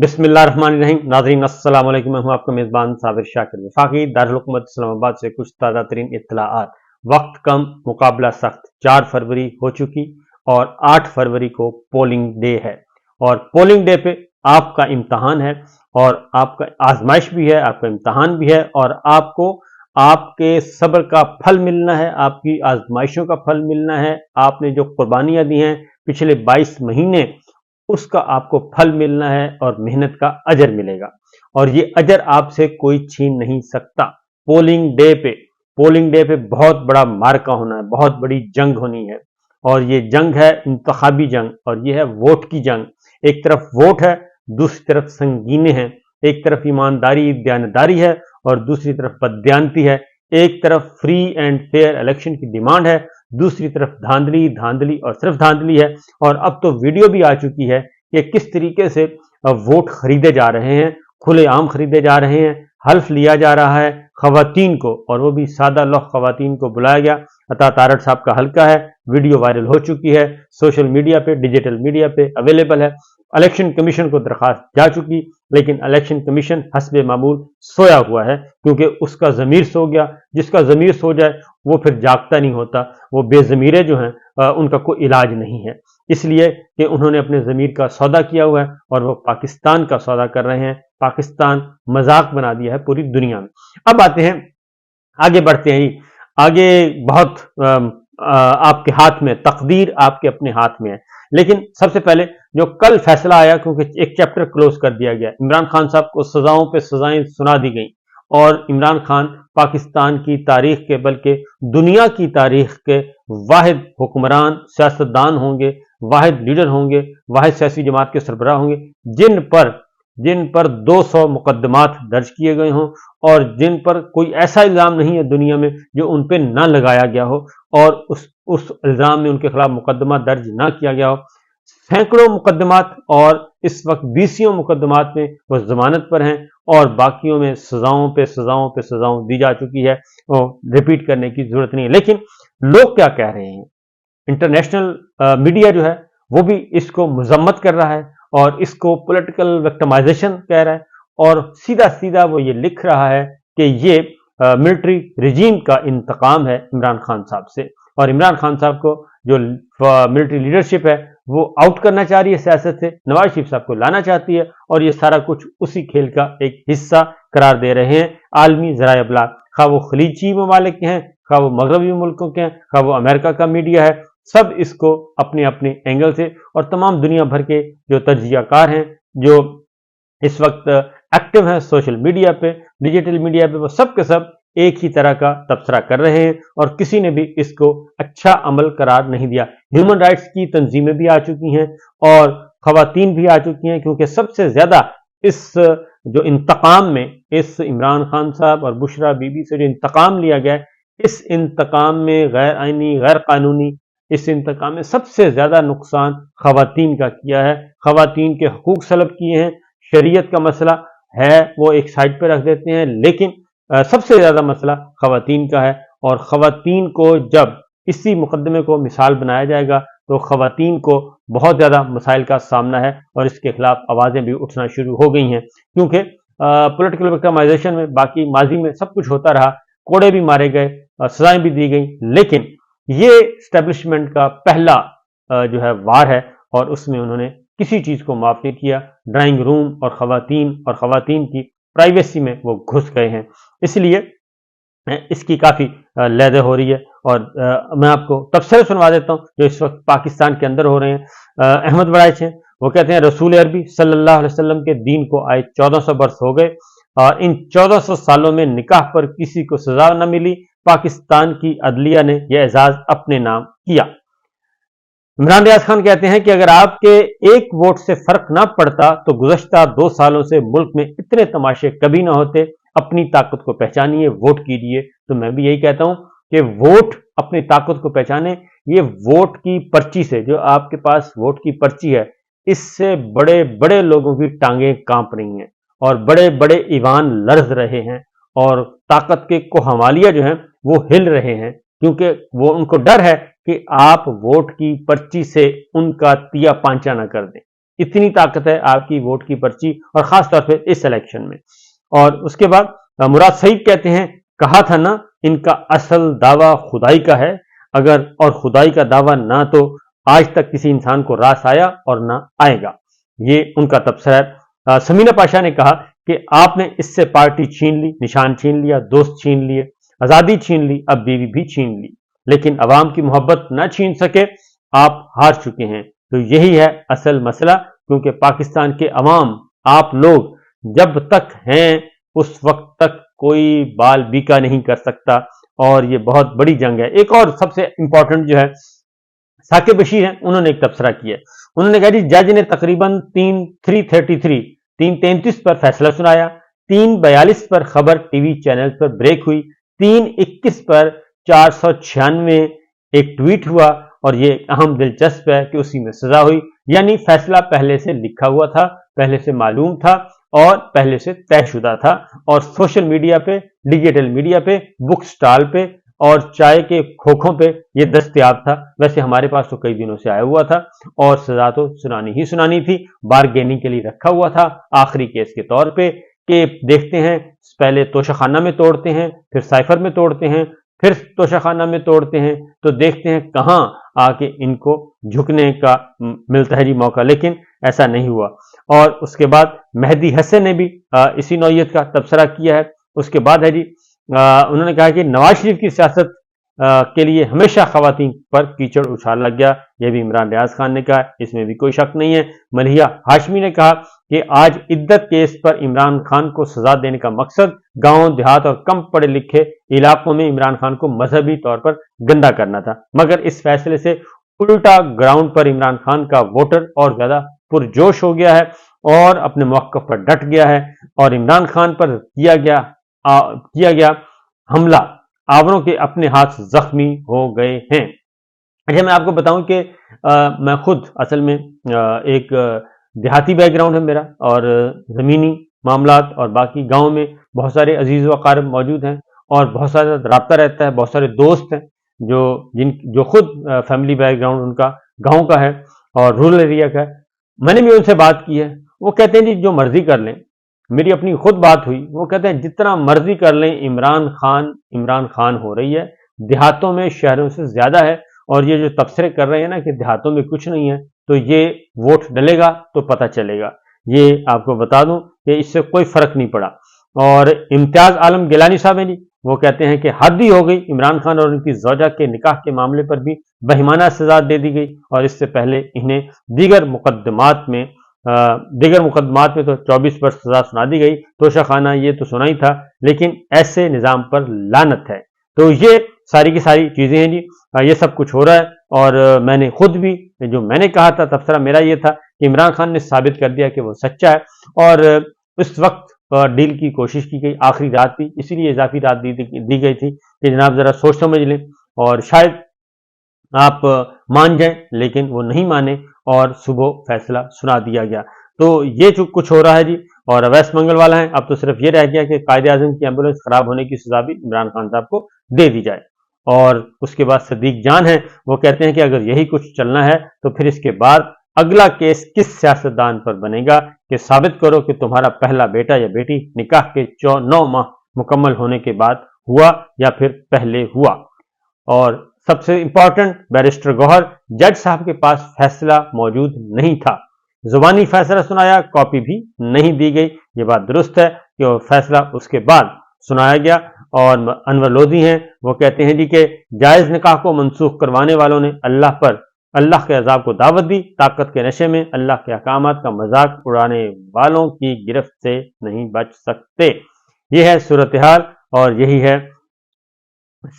बिस्मिल्लाहिर्रहमानिर्रहीम। नाज़रीन अस्सलाम वालेकुम। मैं हूं आपका मेज़बान साबिर शाकिर। वफाकी दारुल हुकूमत इस्लामाबाद से कुछ ताज़ा तरीन इत्तलाआत। वक्त कम, मुकाबला सख्त। 4 फरवरी हो चुकी और 8 फरवरी को पोलिंग डे है और पोलिंग डे पे आपका इम्तहान है और आपका आजमाइश भी है, आपका इम्तहान भी है और आपको आपके सब्र का फल मिलना है, आपकी आजमाइशों का फल मिलना है। आपने जो कुर्बानियां दी हैं पिछले 22 महीने, उसका आपको फल मिलना है और मेहनत का अजर मिलेगा और ये अजर आपसे कोई छीन नहीं सकता। पोलिंग डे पे बहुत बड़ा मार्का होना है, बहुत बड़ी जंग होनी है और ये जंग है इंतखाबी जंग और ये है वोट की जंग। एक तरफ वोट है, दूसरी तरफ संगीने हैं। एक तरफ ईमानदारी दयानतदारी है और दूसरी तरफ बददियानती है। एक तरफ फ्री एंड फेयर इलेक्शन की डिमांड है, दूसरी तरफ धांधली धांधली और सिर्फ धांधली है। और अब तो वीडियो भी आ चुकी है कि किस तरीके से वोट खरीदे जा रहे हैं, खुलेआम खरीदे जा रहे हैं। हल्फ लिया जा रहा है खवातीन को और वो भी सादा लौह खवातीन को बुलाया गया। अता तारड़ साहब का हल्का है, वीडियो वायरल हो चुकी है, सोशल मीडिया पे, डिजिटल मीडिया पे अवेलेबल है। इलेक्शन कमीशन को दरखास्त जा चुकी, लेकिन इलेक्शन कमीशन हस्बे मामूल सोया हुआ है क्योंकि उसका ज़मीर सो गया। जिसका ज़मीर सो जाए वो फिर जागता नहीं होता। वो बेज़मीरे जो हैं उनका कोई इलाज नहीं है, इसलिए कि उन्होंने अपने ज़मीर का सौदा किया हुआ है और वो पाकिस्तान का सौदा कर रहे हैं। पाकिस्तान मजाक बना दिया है पूरी दुनिया में। अब आते हैं, आगे बढ़ते हैं। आगे बहुत आपके हाथ में, तकदीर आपके अपने हाथ में है। लेकिन सबसे पहले जो कल फैसला आया, क्योंकि एक चैप्टर क्लोज कर दिया गया, इमरान खान साहब को सजाओं पे सजाएं सुना दी गई और इमरान खान पाकिस्तान की तारीख के, बल्कि दुनिया की तारीख के वाहिद हुक्मरान सियासतदान होंगे, वाहिद लीडर होंगे, वाहिद सियासी जमात के सरबराह होंगे जिन पर 200 मुकदमात दर्ज किए गए हों और जिन पर कोई ऐसा इल्ज़ाम नहीं है दुनिया में जो उन पर ना लगाया गया हो और उस इल्ज़ाम में उनके खिलाफ मुकदमा दर्ज ना किया गया हो। सैकड़ों मुकदमात और इस वक्त 20 मुकदमात में वो जमानत पर हैं और बाकियों में सजाओं पे सजाओं दी जा चुकी है और रिपीट करने की जरूरत नहीं है। लेकिन लोग क्या कह रहे हैं? इंटरनेशनल मीडिया जो है वो भी इसको मजम्मत कर रहा है और इसको पॉलिटिकल विक्टिमाइजेशन कह रहा है और सीधा सीधा वो ये लिख रहा है कि ये मिलिट्री रिजीम का इंतकाम है इमरान खान साहब से और इमरान खान साहब को जो मिलिट्री लीडरशिप है वो आउट करना चाह रही है सियासत से, नवाज शरीफ साहब को लाना चाहती है और ये सारा कुछ उसी खेल का एक हिस्सा करार दे रहे हैं आलमी ज़राए अबलाग, खा वो खलीजी ममालिक के हैं, खा वो मगरबी मुल्कों के हैं, खा वो अमेरिका का मीडिया है। सब इसको अपने अपने एंगल से और तमाम दुनिया भर के जो तज्जियाकार हैं, जो इस वक्त एक्टिव हैं सोशल मीडिया पे, डिजिटल मीडिया पे, वो सब के सब एक ही तरह का तबसरा कर रहे हैं और किसी ने भी इसको अच्छा अमल करार नहीं दिया। ह्यूमन राइट्स की तंजीमें भी आ चुकी हैं और खवातीन भी आ चुकी हैं, क्योंकि सबसे ज्यादा इस जो इंतकाम में, इस इमरान खान साहब और बुशरा बीबी से जो इंतकाम लिया गया है, इस इंतकाम में गैर आईनी, गैर कानूनी, इस इंतकाम में सबसे ज्यादा नुकसान खवातीन का किया है। खवातीन के हकूक सलब किए हैं। शरीयत का मसला है वो एक साइड पर रख देते हैं, लेकिन सबसे ज्यादा मसला खवातीन का है और खवातीन को जब इसी मुकदमे को मिसाल बनाया जाएगा तो खवातीन को बहुत ज्यादा मसाइल का सामना है और इसके खिलाफ आवाजें भी उठना शुरू हो गई हैं, क्योंकि पॉलिटिकल विक्टिमाइजेशन में बाकी माजी में सब कुछ होता रहा, कोड़े भी मारे गए, सजाएं भी दी गई, लेकिन ये एस्टेब्लिशमेंट का पहला जो है वार है और उसमें उन्होंने किसी चीज को माफ नहीं किया। ड्राइंग रूम और खवातीन की प्राइवेसी में वो घुस गए हैं, इसलिए इसकी काफी लहदे हो रही है और मैं आपको तबसरे सुनवा देता हूं जो इस वक्त पाकिस्तान के अंदर हो रहे हैं। अहमद बड़ाइच हैं, वो कहते हैं रसूल अरबी सल्लल्लाहु अलैहि वसल्लम के दीन को आए 1400 बरस हो गए और इन 1400 सालों में निकाह पर किसी को सजा न मिली। पाकिस्तान की अदलिया ने यह एजाज अपने नाम किया। इमरान रियाज खान कहते हैं कि अगर आपके एक वोट से फर्क ना पड़ता तो गुज़श्ता 2 सालों से मुल्क में इतने तमाशे कभी ना होते। अपनी ताकत को पहचानिए, वोट कीजिए। तो मैं भी यही कहता हूं कि वोट, अपनी ताकत को पहचाने। ये वोट की पर्ची से, जो आपके पास वोट की पर्ची है, इससे बड़े बड़े लोगों की टांगें कांप रही हैं और बड़े बड़े ईवान लर्ज रहे हैं और ताकत के कोहमालिया जो हैं वो हिल रहे हैं, क्योंकि वो उनको डर है कि आप वोट की पर्ची से उनका तिया पांचा ना कर दें। इतनी ताकत है आपकी वोट की पर्ची, और खास तौर पे इस इलेक्शन में। और उसके बाद मुराद सईद कहते हैं, कहा था ना इनका असल दावा खुदाई का है, अगर और खुदाई का दावा ना तो आज तक किसी इंसान को रास आया और ना आएगा। ये उनका तबसरा है। समीना पाशा ने कहा कि आपने इससे पार्टी छीन ली, निशान छीन लिया, दोस्त छीन लिए, आजादी छीन ली, अब बीवी भी छीन ली, लेकिन अवाम की मोहब्बत ना छीन सके, आप हार चुके हैं। तो यही है असल मसला, क्योंकि पाकिस्तान के अवाम, आप लोग जब तक हैं उस वक्त तक कोई बाल बीका नहीं कर सकता, और ये बहुत बड़ी जंग है। एक और सबसे इंपॉर्टेंट जो है साकिब बशीर हैं, उन्होंने एक तबसरा किया। उन्होंने कहा जी जज ने तकरीबन 3:33 पर फैसला सुनाया, 3:42 पर खबर टीवी चैनल पर ब्रेक हुई, 3:21 पर 496 एक ट्वीट हुआ, और ये अहम दिलचस्प है कि उसी में सजा हुई। यानी फैसला पहले से लिखा हुआ था, पहले से मालूम था और पहले से तयशुदा था, और सोशल मीडिया पे, डिजिटल मीडिया पे, बुक स्टॉल पे और चाय के खोखों पे ये दस्तयाब था। वैसे हमारे पास तो कई दिनों से आया हुआ था, और सजा तो सुनानी ही सुनानी थी, बारगेनिंग के लिए रखा हुआ था आखिरी केस के तौर पे, कि देखते हैं पहले तोशाखाना में तोड़ते हैं, फिर साइफर में तोड़ते हैं, फिर तोशाखाना में तोड़ते हैं, तो देखते हैं कहां आके इनको झुकने का मिलता है जी मौका, लेकिन ऐसा नहीं हुआ। और उसके बाद मेहदी हसन ने भी इसी नौयत का तबसरा किया है। उसके बाद है जी उन्होंने कहा कि नवाज शरीफ की सियासत के लिए हमेशा खवातीन पर कीचड़ उछाला गया, यह भी इमरान रियाज खान ने कहा, इसमें भी कोई शक नहीं है। मलिहा हाशमी ने कहा कि आज इद्दत केस पर इमरान खान को सजा देने का मकसद गांव देहात और कम पढ़े लिखे इलाकों में इमरान खान को मजहबी तौर पर गंदा करना था, मगर इस फैसले से उल्टा ग्राउंड पर इमरान खान का वोटर और ज्यादा पुरजोश हो गया है और अपने मौक़िफ़ पर डट गया है, और इमरान खान पर किया गया हमला आवरों के अपने हाथ जख्मी हो गए हैं। अच्छा, मैं आपको बताऊं कि मैं खुद असल में एक देहाती बैकग्राउंड है मेरा, और ज़मीनी मामलात और बाकी गांव में बहुत सारे अजीज़ व अक़ारिब मौजूद हैं, और बहुत सारा रब्ता रहता है, बहुत सारे दोस्त हैं जो खुद फैमिली बैकग्राउंड उनका गांव का है और रूरल एरिया का है। मैंने भी उनसे बात की है, वो कहते हैं जी जो मर्जी कर लें। मेरी अपनी खुद बात हुई, वो कहते हैं जितना मर्जी कर लें, इमरान खान हो रही है, देहातों में शहरों से ज्यादा है, और ये जो तबसरे कर रहे हैं ना कि देहातों में कुछ नहीं है, तो ये वोट डलेगा तो पता चलेगा। ये आपको बता दूं कि इससे कोई फर्क नहीं पड़ा। और इम्तियाज आलम गिलानी साहब हैं जी, वो कहते हैं कि हद ही हो गई, इमरान खान और उनकी ज़ौजा के निकाह के मामले पर भी बेईमाना सजा दे दी गई, और इससे पहले इन्हें दीगर मुकदमात में तो 24 वर्ष सजा सुना दी गई। तोशाखाना ये तो सुना ही था, लेकिन ऐसे निज़ाम पर लानत है। तो ये सारी की सारी चीज़ें हैं जी, ये सब कुछ हो रहा है। और मैंने खुद भी, जो मैंने कहा था, तबसरा मेरा ये था कि इमरान खान ने साबित कर दिया कि वो सच्चा है, और उस वक्त डील की कोशिश की गई, आखिरी रात थी, इसीलिए इजाफी रात दी गई थी कि जनाब जरा सोच समझ लें, और शायद आप मान जाएं, लेकिन वो नहीं माने और सुबह फैसला सुना दिया गया। तो ये जो कुछ हो रहा है जी, और अवैस मंगल वाला है। अब तो सिर्फ ये रह गया कि कायदे आज़म की एम्बुलेंस खराब होने की सजा भी इमरान खान साहब को दे दी जाए। और उसके बाद सदीक जान है, वो कहते हैं कि अगर यही कुछ चलना है तो फिर इसके बाद अगला केस किस सियासतदान पर बनेगा कि साबित करो कि तुम्हारा पहला बेटा या बेटी निकाह के 9 माह मुकम्मल होने के बाद हुआ या फिर पहले हुआ। और सबसे इंपॉर्टेंट, बैरिस्टर गौहर, जज साहब के पास फैसला मौजूद नहीं था, जुबानी फैसला सुनाया, कॉपी भी नहीं दी गई। ये बात दुरुस्त है कि वो फैसला उसके बाद सुनाया गया। और अनवर लोधी हैं, वो कहते हैं जी कि जायज निकाह को मनसूख करवाने वालों ने अल्लाह के अजाब को दावत दी, ताकत के नशे में अल्लाह के अहकामात का मजाक उड़ाने वालों की गिरफ्त से नहीं बच सकते। यह है सूरत हाल, और यही है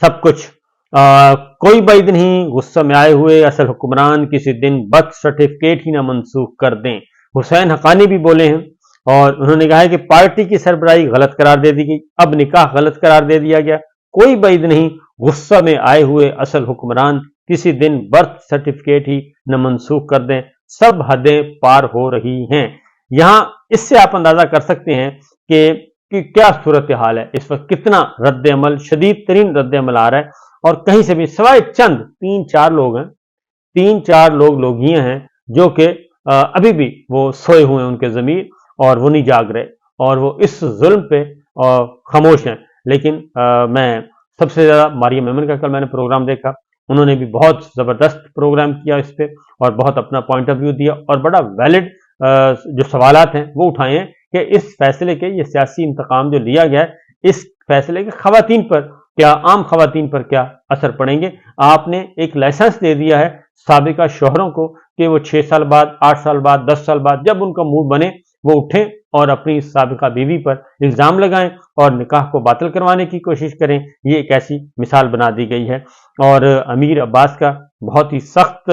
सब कुछ। कोई बैद नहीं, गुस्सा में आए हुए असल हुक्मरान किसी दिन बर्थ सर्टिफिकेट ही ना मनसूख कर दें। हुसैन हकानी भी बोले हैं, और उन्होंने कहा है कि पार्टी की सरबराही गलत करार दे दी गई, अब निकाह गलत करार दे दिया गया। कोई बैद नहीं, गुस्सा में आए हुए असल हुक्मरान किसी दिन बर्थ सर्टिफिकेट ही न मनसूख कर दें, सब हदें पार हो रही हैं। यहां इससे आप अंदाजा कर सकते हैं कि क्या सूरत हाल है इस वक्त, कितना रद्द अमल, शदीद तरीन रद्द अमल आ रहा है। और कहीं से भी सिवाय चंद 3-4 लोग हैं, 3-4 लोग लोगियां हैं जो कि अभी भी वो सोए हुए हैं उनके ज़मीर, और वो नहीं जाग रहे, और वो इस जुल्म पे खामोश हैं। लेकिन मैं सबसे ज़्यादा मारिया मेमन का कल मैंने प्रोग्राम देखा, उन्होंने भी बहुत ज़बरदस्त प्रोग्राम किया इस पे, और बहुत अपना पॉइंट ऑफ व्यू दिया, और बड़ा वैलिड जो सवालात हैं वो उठाए हैं कि इस फैसले के, ये सियासी इंतकाम जो लिया गया है, इस फैसले के खवातीन पर क्या, आम खवातीन पर क्या असर पड़ेंगे। आपने एक लाइसेंस दे दिया है साबिका शोहरों को कि वो 6 साल बाद, 8 साल बाद, 10 साल बाद जब उनका मूड बने वो उठें और अपनी साबिका बीवी पर इल्ज़ाम लगाएं और निकाह को बातिल करवाने की कोशिश करें। ये एक ऐसी मिसाल बना दी गई है। और अमीर अब्बास का बहुत ही सख्त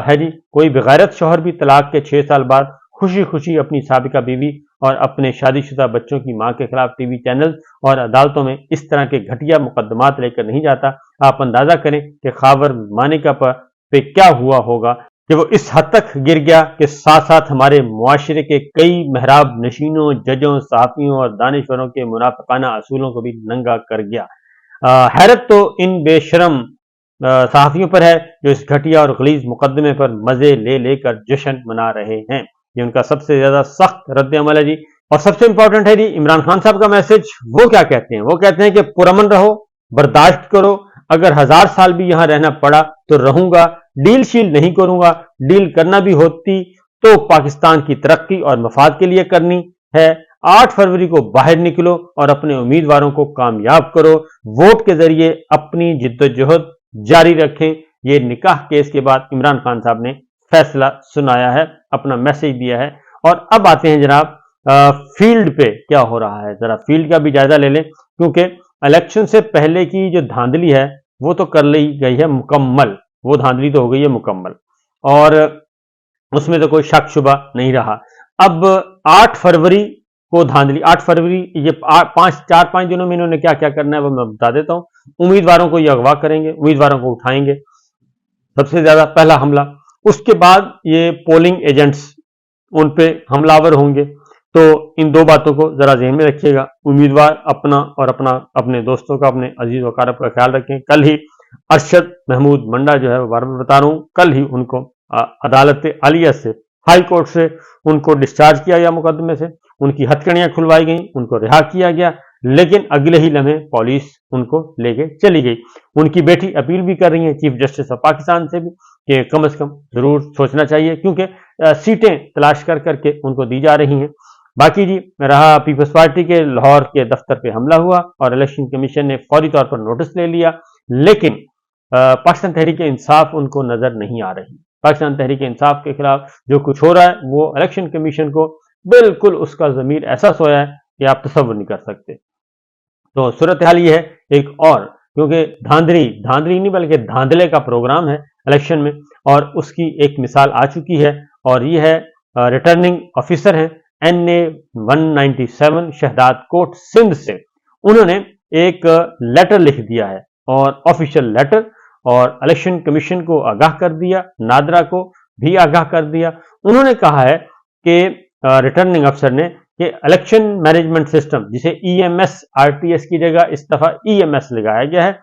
है जी, कोई बेगैरत शौहर भी तलाक के 6 साल बाद खुशी खुशी अपनी साबिका बीवी और अपने शादीशुदा बच्चों की मां के खिलाफ टीवी चैनल और अदालतों में इस तरह के घटिया मुकदमात लेकर नहीं जाता। आप अंदाजा करें कि खावर मानिका पे क्या हुआ होगा कि वो इस हद तक गिर गया कि साथ साथ हमारे मुआशरे के कई महराब नशीनों, जजों, सहाफ़ियों और दानिशवरों के मुनाफिकाना असूलों को भी नंगा कर गया। हैरत तो इन बेशरम सहाफ़ियों पर है जो इस घटिया और गलीज मुकदमे पर मजे ले लेकर जश्न मना रहे हैं। ये उनका सबसे ज्यादा सख्त रद्द अमल है जी। और सबसे इंपॉर्टेंट है जी, इमरान खान साहब का मैसेज। वो क्या कहते हैं? वो कहते हैं कि पुरअमन रहो, बर्दाश्त करो, अगर 1000 साल भी यहां रहना पड़ा तो रहूंगा, डील शील नहीं करूंगा, डील करना भी होती तो पाकिस्तान की तरक्की और मफाद के लिए करनी है। 8 फरवरी को बाहर निकलो और अपने उम्मीदवारों को कामयाब करो, वोट के जरिए अपनी जिद्दोजहद जारी रखें। ये निकाह केस के बाद इमरान खान साहब ने फैसला सुनाया है, अपना मैसेज दिया है। और अब आते हैं जनाब फील्ड पे क्या हो रहा है, जरा फील्ड का भी जायजा ले लें, क्योंकि इलेक्शन से पहले की जो धांधली है वो तो कर ली गई है मुकम्मल, वो धांधली तो हो गई है मुकम्मल, और उसमें तो कोई शक शुबा नहीं रहा। अब 8 फरवरी को धांधली, 8 फरवरी, ये 4-5 दिनों में इन्होंने क्या क्या करना है वो मैं बता देता हूं। उम्मीदवारों को ये अगवा करेंगे, उम्मीदवारों को उठाएंगे, सबसे ज्यादा पहला हमला। उसके बाद ये पोलिंग एजेंट्स उन पे हमलावर होंगे। तो इन दो बातों को जरा ध्यान में रखिएगा। उम्मीदवार अपना और अपने दोस्तों का, अपने अजीज वकारब का ख्याल रखें। कल ही अरशद महमूद मंडा जो है, बार बार बता रहा हूं, कल ही उनको अदालत आलिया से, हाई कोर्ट से उनको डिस्चार्ज किया गया मुकदमे से, उनकी हथकड़ियां खुलवाई गई, उनको रिहा किया गया। लेकिन अगले ही लम्हे पुलिस उनको लेके चली गई। उनकी बेटी अपील भी कर रही है चीफ जस्टिस ऑफ पाकिस्तान से भी कि कम से कम जरूर सोचना चाहिए, क्योंकि सीटें तलाश कर करके उनको दी जा रही हैं। बाकी जी रहा पीपल्स पार्टी के लाहौर के दफ्तर पे हमला हुआ और इलेक्शन कमीशन ने फौरी तौर पर नोटिस ले लिया, लेकिन पाकिस्तान तहरीक इंसाफ उनको नजर नहीं आ रही। पाकिस्तान तहरीक इंसाफ के खिलाफ जो कुछ हो रहा है वो इलेक्शन कमीशन को बिल्कुल, उसका जमीर ऐसा सोया है कि आप तसव्वुर नहीं कर सकते। तो सूरत हाल ये है एक और, क्योंकि धांधली नहीं बल्कि धांधले का प्रोग्राम है इलेक्शन में, और उसकी एक मिसाल आ चुकी है, और ये है रिटर्निंग ऑफिसर हैं NA 197 शहदाद कोट सिंध से। उन्होंने एक लेटर लिख दिया है, और ऑफिशियल लेटर, और इलेक्शन कमीशन को आगाह कर दिया, नादरा को भी आगाह कर दिया। उन्होंने कहा है कि रिटर्निंग अफसर ने कि इलेक्शन मैनेजमेंट सिस्टम, जिसे EMS RTS की जगह इस दफा EMS लगाया गया है,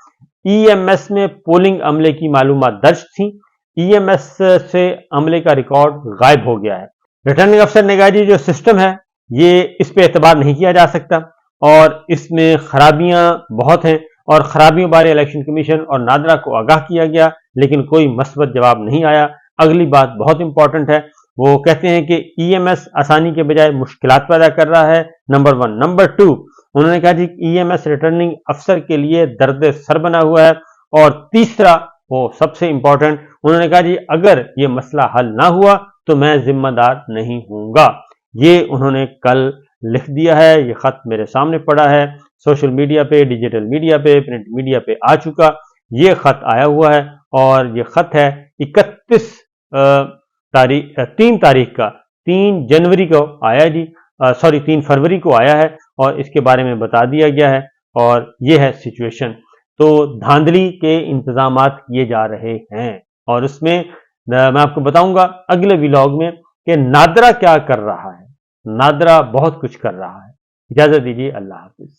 EMS में पोलिंग अमले की मालूमात दर्ज थी, EMS से अमले का रिकॉर्ड गायब हो गया है। रिटर्निंग अफसर ने कहा जी जो सिस्टम है ये, इस पे एतबार नहीं किया जा सकता, और इसमें खराबियां बहुत हैं, और खराबियों बारे इलेक्शन कमीशन और नादरा को आगाह किया गया, लेकिन कोई मस्बत जवाब नहीं आया। अगली बात बहुत इंपॉर्टेंट है, वो कहते हैं कि EMS आसानी के बजाय मुश्किलात पैदा कर रहा है, नंबर 1। नंबर 2, उन्होंने कहा जी EMS रिटर्निंग अफसर के लिए दर्द सर बना हुआ है। और तीसरा, वो सबसे इंपॉर्टेंट, उन्होंने कहा जी अगर ये मसला हल ना हुआ तो मैं जिम्मेदार नहीं हूंगा। ये उन्होंने कल लिख दिया है, ये खत मेरे सामने पड़ा है, सोशल मीडिया पे, डिजिटल मीडिया पे, प्रिंट मीडिया पे आ चुका ये खत आया हुआ है। और ये खत है 3 तारीख का, 3 जनवरी को आया जी, 3 फरवरी को आया है, और इसके बारे में बता दिया गया है। और ये है सिचुएशन। तो धांधली के इंतजामात किए जा रहे हैं, और उसमें मैं आपको बताऊंगा अगले व्लॉग में कि नादरा क्या कर रहा है। नादरा बहुत कुछ कर रहा है। इजाजत दीजिए, अल्लाह हाफिज।